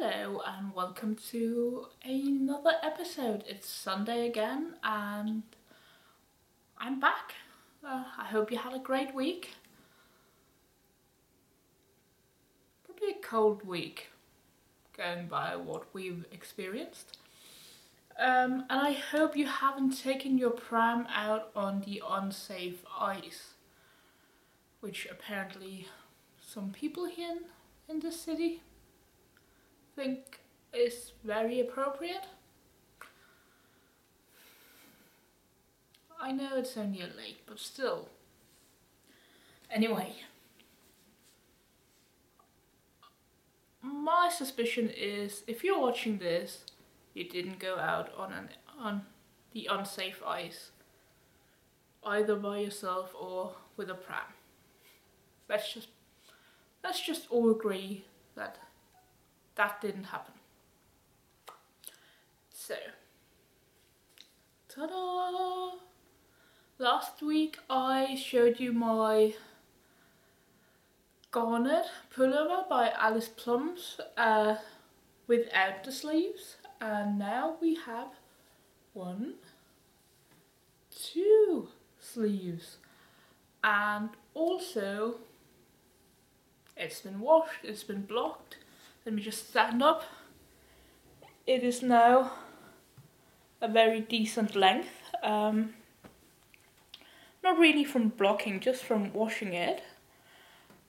Hello and welcome to another episode. It's Sunday again and I'm back. I hope you had a great week. Probably a cold week going by what we've experienced. And I hope you haven't taken your pram out on the unsafe ice, which apparently some people here in this city think is very appropriate. I know it's only a lake, but still. Anyway, my suspicion is if you're watching this, you didn't go out on the unsafe ice, either by yourself or with a pram. Let's just all agree that that didn't happen. So, ta-da! Last week I showed you my garnet pullover by Alice Plums without the sleeves, and now we have 1, 2 sleeves, and also it's been washed, it's been blocked. Let me just stand up. It is now a very decent length. Not really from blocking, just from washing it.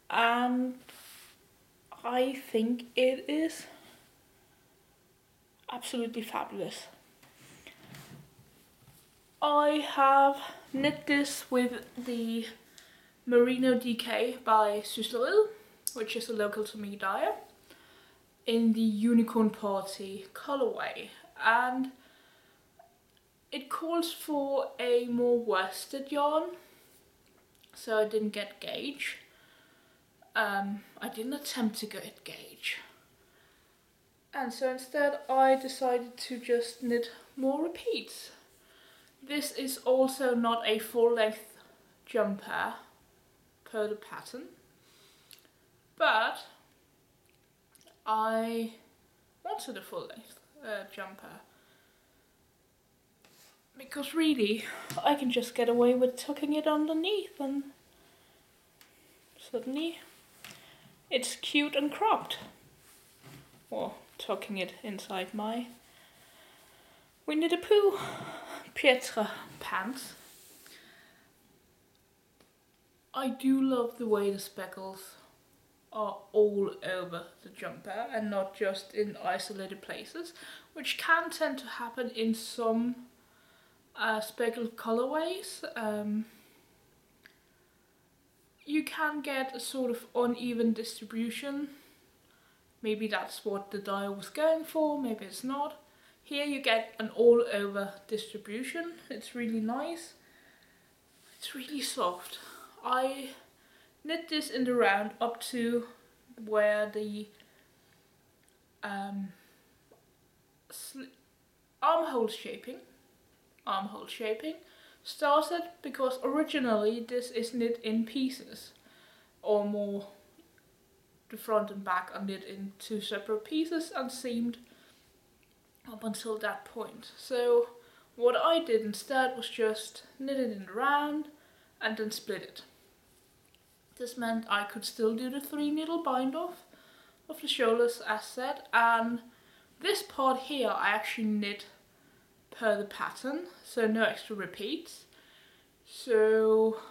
And I think it is absolutely fabulous. I have knit this with the Merino DK by Knitterly, which is a local to me dyer, in the Unicorn Party colorway, and it calls for a more worsted yarn, so I didn't get gauge. I didn't attempt to get gauge, and so instead I decided to just knit more repeats. This is also not a full-length jumper per the pattern, but I wanted a full-length jumper because really I can just get away with tucking it underneath and suddenly it's cute and cropped, or tucking it inside my Winnie the Pooh Pietra pants. I do love the way the speckles are all over the jumper and not just in isolated places, which can tend to happen in some speckled colorways. You can get a sort of uneven distribution. Maybe that's what the dyer was going for, maybe it's not. Here you get an all over distribution. It's really nice. It's really soft. I knit this in the round up to where the armhole shaping started, because originally this is knit in pieces, or more the front and back are knit in 2 separate pieces and seamed up until that point. So what I did instead was just knit it in the round and then split it. This meant I could still do the 3 needle bind off of the shoulders as said, and this part here I actually knit per the pattern, so no extra repeats. So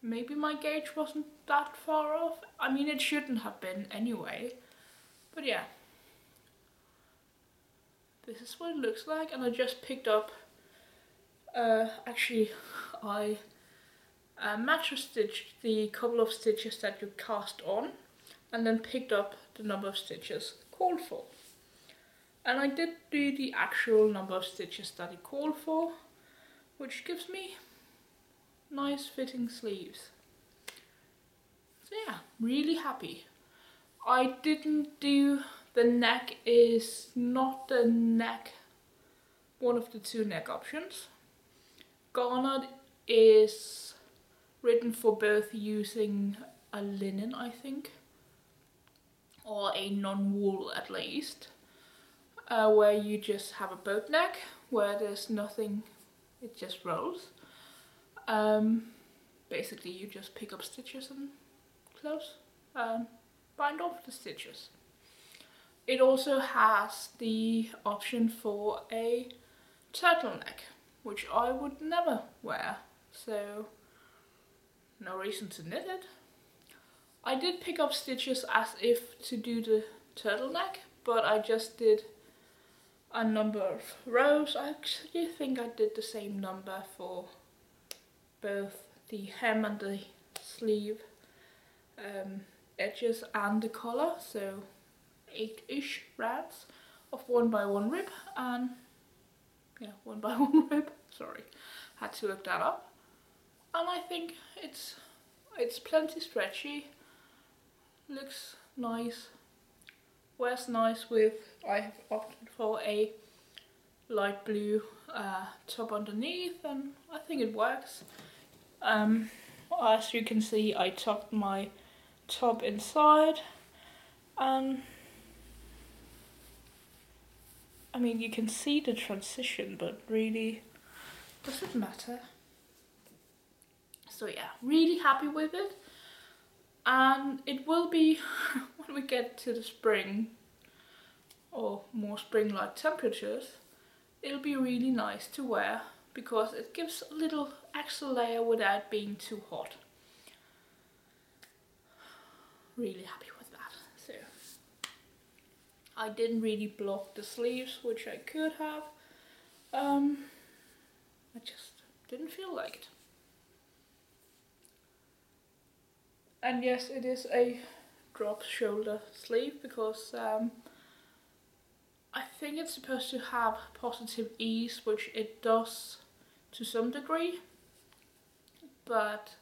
maybe my gauge wasn't that far off. I mean, it shouldn't have been anyway, but yeah. This is what it looks like, and I just picked up, actually I match stitched the couple of stitches that you cast on, and then picked up the number of stitches called for. And I did do the actual number of stitches that it called for, which gives me nice fitting sleeves. So yeah, really happy. I didn't do, the neck is not the neck, one of the 2 neck options. Garnet is written for both using a linen, I think, or a non-wool at least, where you just have a boat neck where there's nothing, it just rolls. Basically you just pick up stitches and close, bind off the stitches. It also has the option for a turtleneck, which I would never wear, so no reason to knit it. I did pick up stitches as if to do the turtleneck, but I just did a number of rows. I actually think I did the same number for both the hem and the sleeve edges and the collar, so 8-ish rounds of 1x1 rib, and yeah, 1x1 rib, sorry, had to look that up. And I think it's plenty stretchy, looks nice, wears nice with, I have opted for a light blue top underneath, and I think it works. As you can see, I tucked my top inside, and I mean, you can see the transition, but really, does it matter? So yeah, really happy with it. And it will be, when we get to the spring, or more spring-like temperatures, it'll be really nice to wear, because it gives a little extra layer without being too hot. Really happy with that. So I didn't really block the sleeves, which I could have. I just didn't feel like it. And yes, it is a drop shoulder sleeve, because I think it's supposed to have positive ease, which it does to some degree, but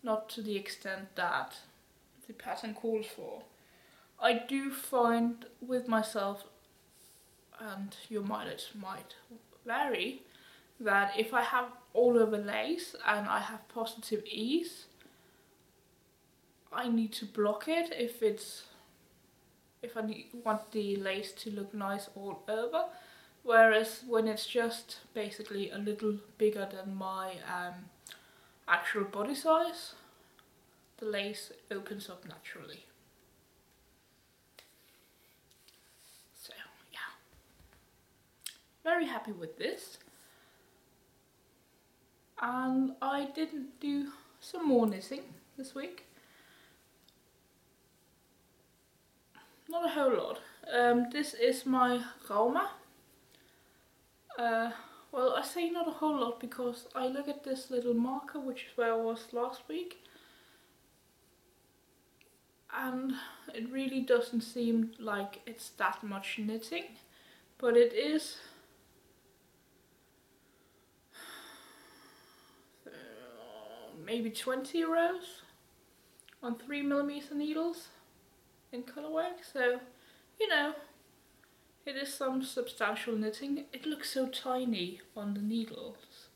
not to the extent that the pattern calls for. I do find with myself, and your mileage might vary, that if I have all over lace and I have positive ease, I need to block it if I want the lace to look nice all over. Whereas when it's just basically a little bigger than my actual body size, the lace opens up naturally. So yeah, very happy with this. And I didn't do some more knitting this week. Not a whole lot. This is my ROMA. Well, I say not a whole lot because I look at this little marker, which is where I was last week, and it really doesn't seem like it's that much knitting, but it is. Maybe 20 rows on 3mm needles in colorwork, so you know, it is some substantial knitting. It looks so tiny on the needles,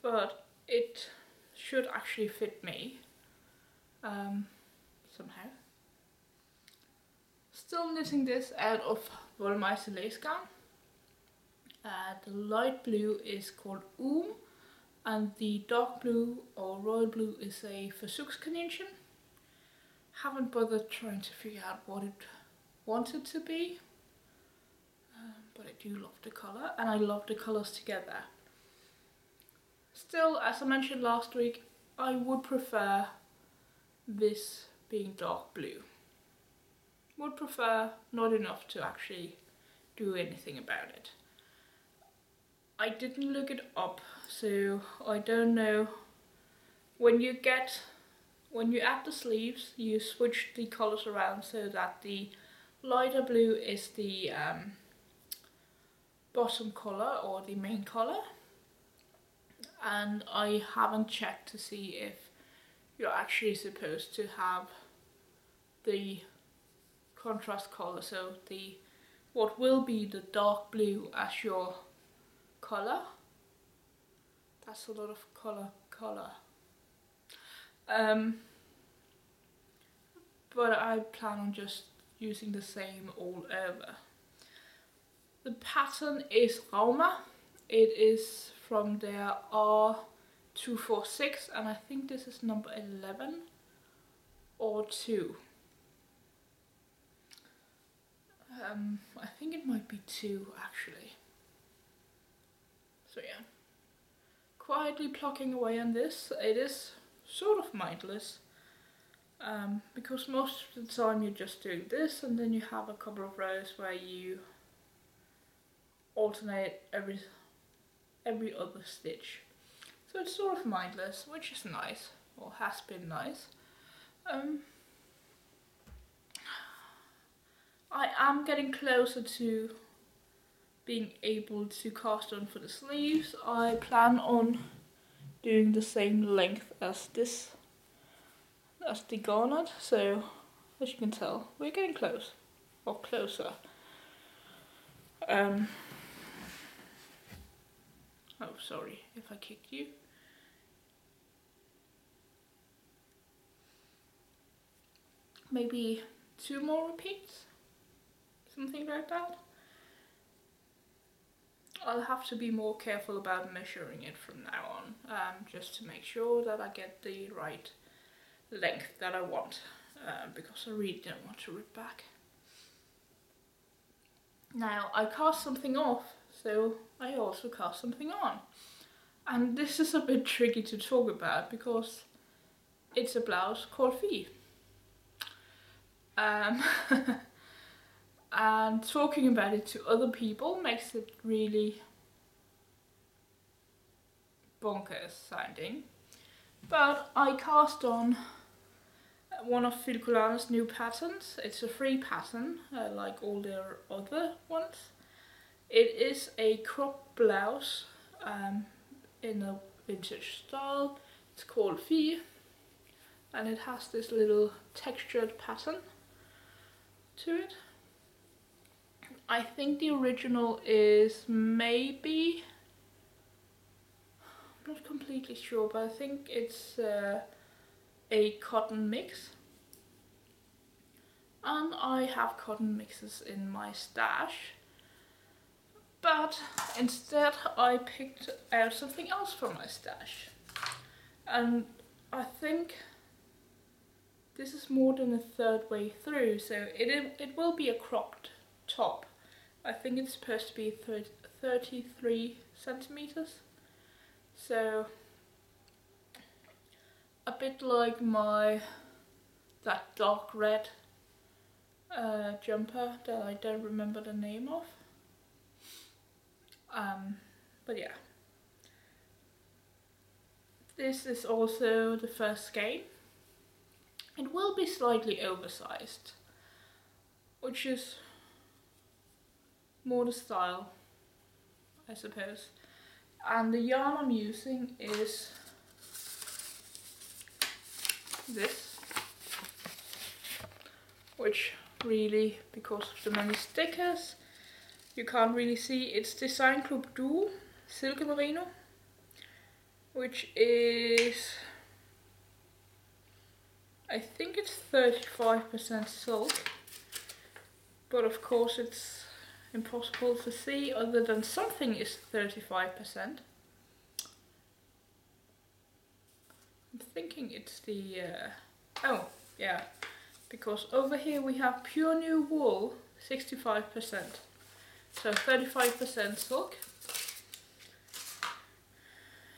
but it should actually fit me somehow. Still knitting this out of Wollmeister lace gown. The light blue is called and the dark blue or royal blue is a Versuchskaninchen. Haven't bothered trying to figure out what it wanted to be, but I do love the colour, and I love the colours together. Still, as I mentioned last week, I would prefer this being dark blue. Would prefer, not enough to actually do anything about it. I didn't look it up, so I don't know. When you add the sleeves, you switch the colours around so that the lighter blue is the bottom colour or the main colour. And I haven't checked to see if you're actually supposed to have the contrast colour, so what will be the dark blue as your colour. That's a lot of colour. but I plan on just using the same all over. The pattern is ROMA. It is from their R246, and I think this is number 11 or 2. I think it might be 2 actually. So yeah, quietly plucking away on this. It is sort of mindless, because most of the time you're just doing this, and then you have a couple of rows where you alternate every other stitch. So it's sort of mindless, which is nice, or has been nice. I am getting closer to being able to cast on for the sleeves. I plan on doing the same length as this, as the garnet, so as you can tell, we're getting close, or closer. Oh, sorry if I kicked you. Maybe 2 more repeats, something like that. I'll have to be more careful about measuring it from now on, just to make sure that I get the right length that I want, because I really don't want to rip back. Now I cast something off, so I also cast something on. And this is a bit tricky to talk about because it's a blouse called Fee. And talking about it to other people makes it really bonkers sounding. But I cast on one of Filcolana's new patterns. It's a free pattern, like all their other ones. It is a crop blouse in a vintage style. It's called Fee, and it has this little textured pattern to it. I think the original is maybe, I'm not completely sure, but I think it's a cotton mix. And I have cotton mixes in my stash, but instead I picked out something else from my stash. And I think this is more than a third way through, so it will be a cropped top. I think it's supposed to be 33 centimeters. So a bit like that dark red jumper that I don't remember the name of. But yeah. This is also the first skein. It will be slightly oversized, which is more the style, I suppose. And the yarn I'm using is this, which really, because of the many stickers, you can't really see. It's Design Club Duo Silk Merino, which is, I think it's 35% silk, but of course it's impossible to see other than something is 35%. I'm thinking it's the, oh yeah, because over here we have pure new wool, 65%, so 35% silk.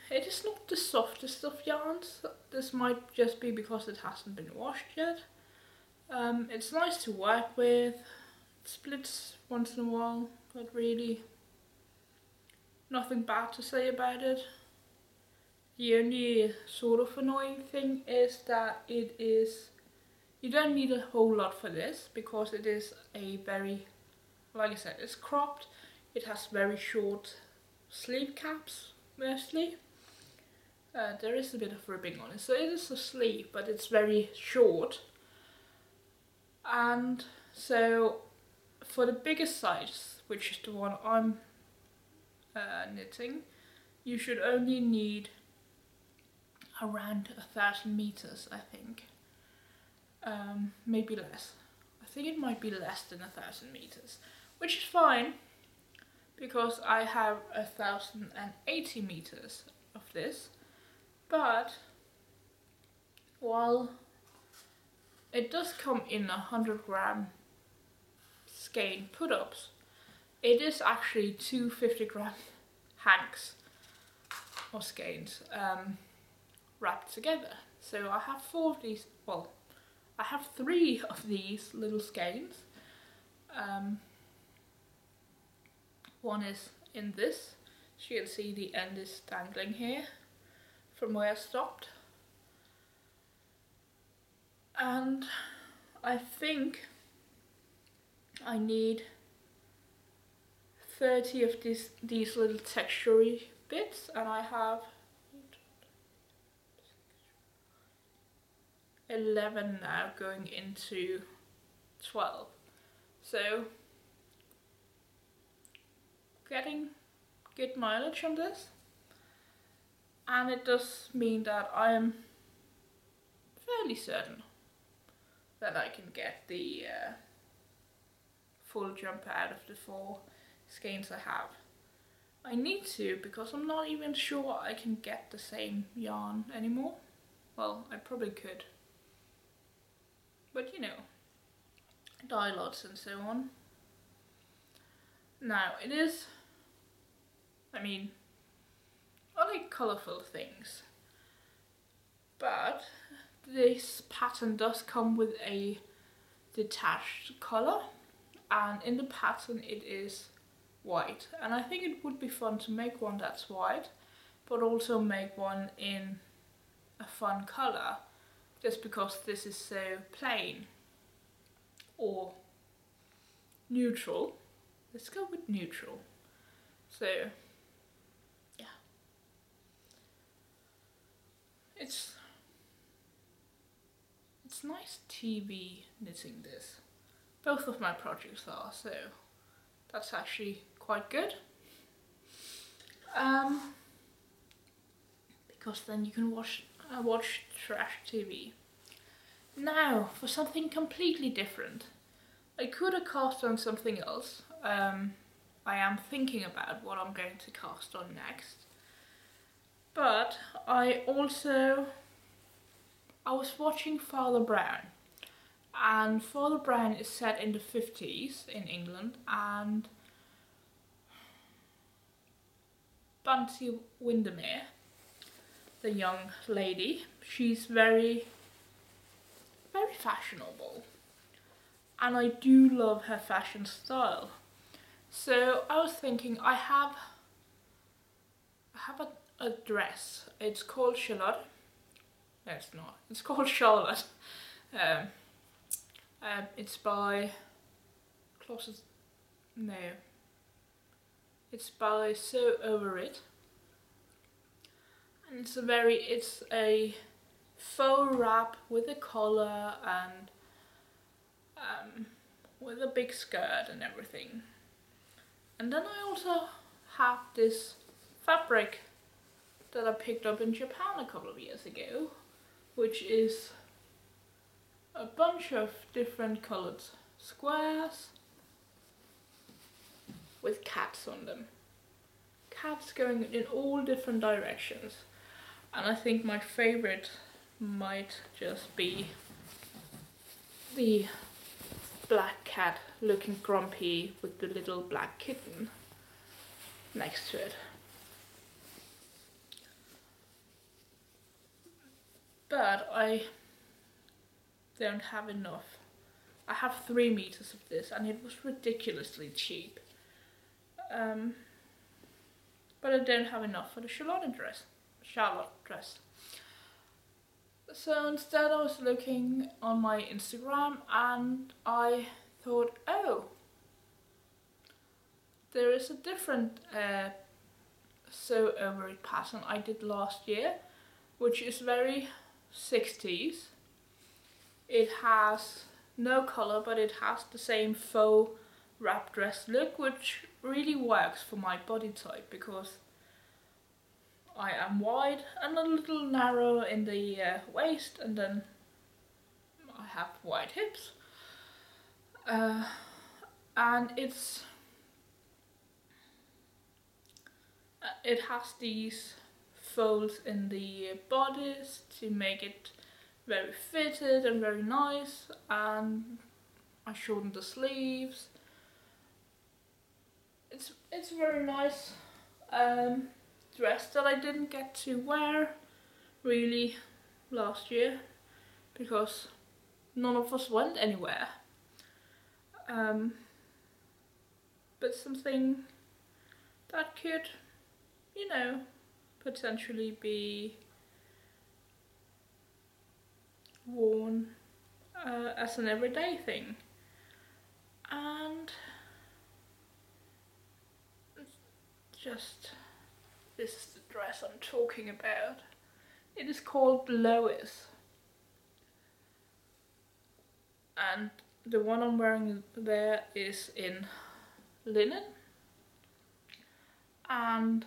It is not the softest of yarns. This might just be because it hasn't been washed yet. It's nice to work with. It splits once in a while, but really nothing bad to say about it. The only sort of annoying thing is that it is, you don't need a whole lot for this because it is a very, like I said, it's cropped. It has very short sleeve caps mostly. There is a bit of ribbing on it, so it is a sleeve, but it's very short. And so for the biggest size, which is the one I'm knitting, you should only need around 1,000 meters, I think. maybe less. I think it might be less than 1,000 meters, which is fine because I have 1,080 meters of this. But while it does come in 100-gram skein put-ups, it is actually two 50-gram hanks or skeins wrapped together. So I have 4 of these, well, I have 3 of these little skeins. One is in this, so you can see the end is dangling here from where I stopped. And I think I need 30 of these little textury bits, and I have 11 now, going into 12. So getting good mileage on this, and it does mean that I am fairly certain that I can get the full jumper out of the 4 skeins I have. I need to, because I'm not even sure I can get the same yarn anymore. Well, I probably could, but you know, dye lots and so on. Now it is, I mean, I like colourful things, but this pattern does come with a detached colour, and in the pattern it is white, and I think it would be fun to make one that's white, but also make one in a fun colour, just because this is so plain or neutral. Let's go with neutral. So yeah, it's nice TV knitting this. Both of my projects are, so that's actually quite good. Because then you can watch trash TV. Now for something completely different. I could have cast on something else. I am thinking about what I'm going to cast on next. But I was watching Father Brown, and Father Brown is set in the 50s in England, and Bunty Windermere, the young lady, she's very, very fashionable, and I do love her fashion style. So I was thinking, I have a dress. It's called Charlotte. No, it's not. It's called Charlotte. It's by Closet. No. It's by Sew Over It. And it's a faux wrap with a collar and with a big skirt and everything. And then I also have this fabric that I picked up in Japan a couple of years ago, which is a bunch of different coloured squares with cats on them. Cats going in all different directions. And I think my favourite might just be the black cat looking grumpy with the little black kitten next to it. But I don't have enough. I have 3 meters of this, and it was ridiculously cheap. But I don't have enough for the Charlotte dress. So instead I was looking on my Instagram, and I thought, oh, there is a different Sew Over It pattern I did last year, which is very 60s. It has no colour, but it has the same faux wrap dress look, which really works for my body type, because I am wide and a little narrow in the waist, and then I have wide hips. And it has these folds in the bodice to make it very fitted and very nice, and I shortened the sleeves. It's a very nice dress that I didn't get to wear really last year because none of us went anywhere. But something that could, you know, potentially be worn as an everyday thing. And just, this is the dress I'm talking about. It is called Blouse. And the one I'm wearing there is in linen. And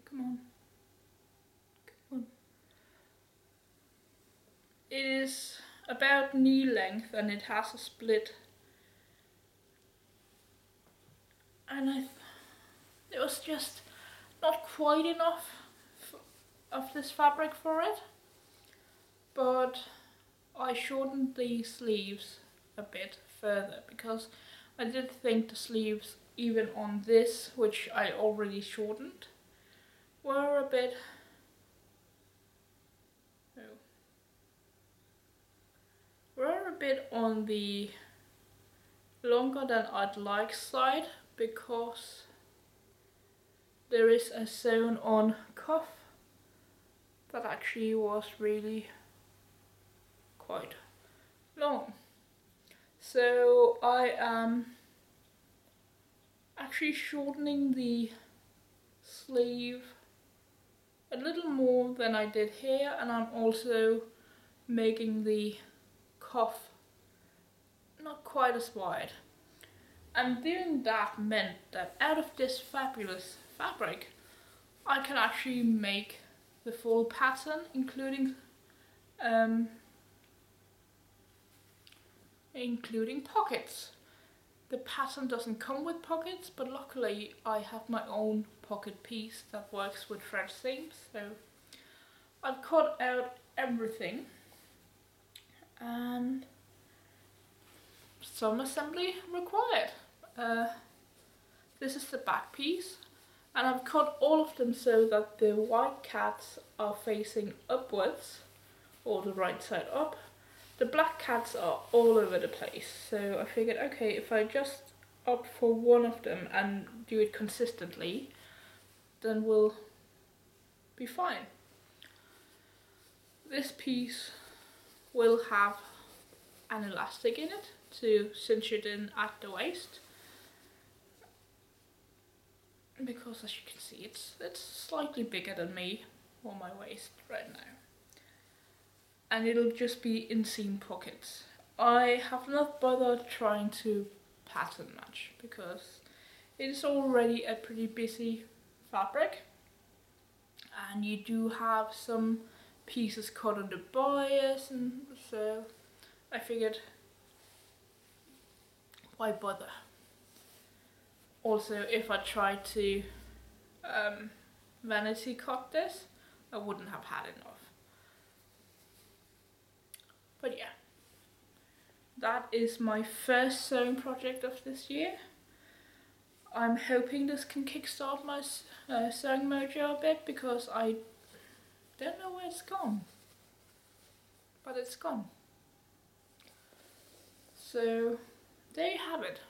come on. It is about knee length and it has a split. And it was just not quite enough of this fabric for it. But I shortened the sleeves a bit further because I did think the sleeves, even on this, which I already shortened, were a bit on the longer than I'd like side, because there is a sewn on cuff that actually was really quite long. So I am actually shortening the sleeve a little more than I did here, and I'm also making the cuff not quite as wide. And doing that meant that out of this fabulous fabric I can actually make the full pattern, including pockets. The pattern doesn't come with pockets, but luckily I have my own pocket piece that works with French seams, so I've cut out everything and some assembly required. This is the back piece, and I've cut all of them so that the white cats are facing upwards, or the right side up. The black cats are all over the place, so I figured, okay, if I just opt for one of them and do it consistently, then we'll be fine. This piece will have an elastic in it to cinch it in at the waist, because as you can see it's slightly bigger than me on my waist right now. And it'll just be inseam pockets. I have not bothered trying to pattern match because it is already a pretty busy fabric, and you do have some pieces cut on the bias, and so I figured, why bother? Also, if I tried to vanity cut this, I wouldn't have had enough. But yeah, that is my first sewing project of this year. I'm hoping this can kickstart my sewing mojo a bit, because I don't know where it's gone, but it's gone. So there you have it.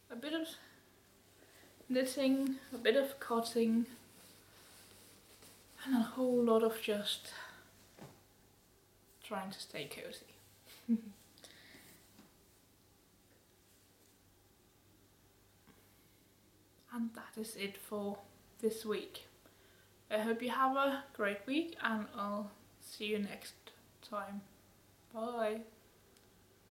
A bit of knitting, a bit of cutting, and a whole lot of just trying to stay cozy. And that is it for this week. I hope you have a great week, and I'll see you next time. Bye.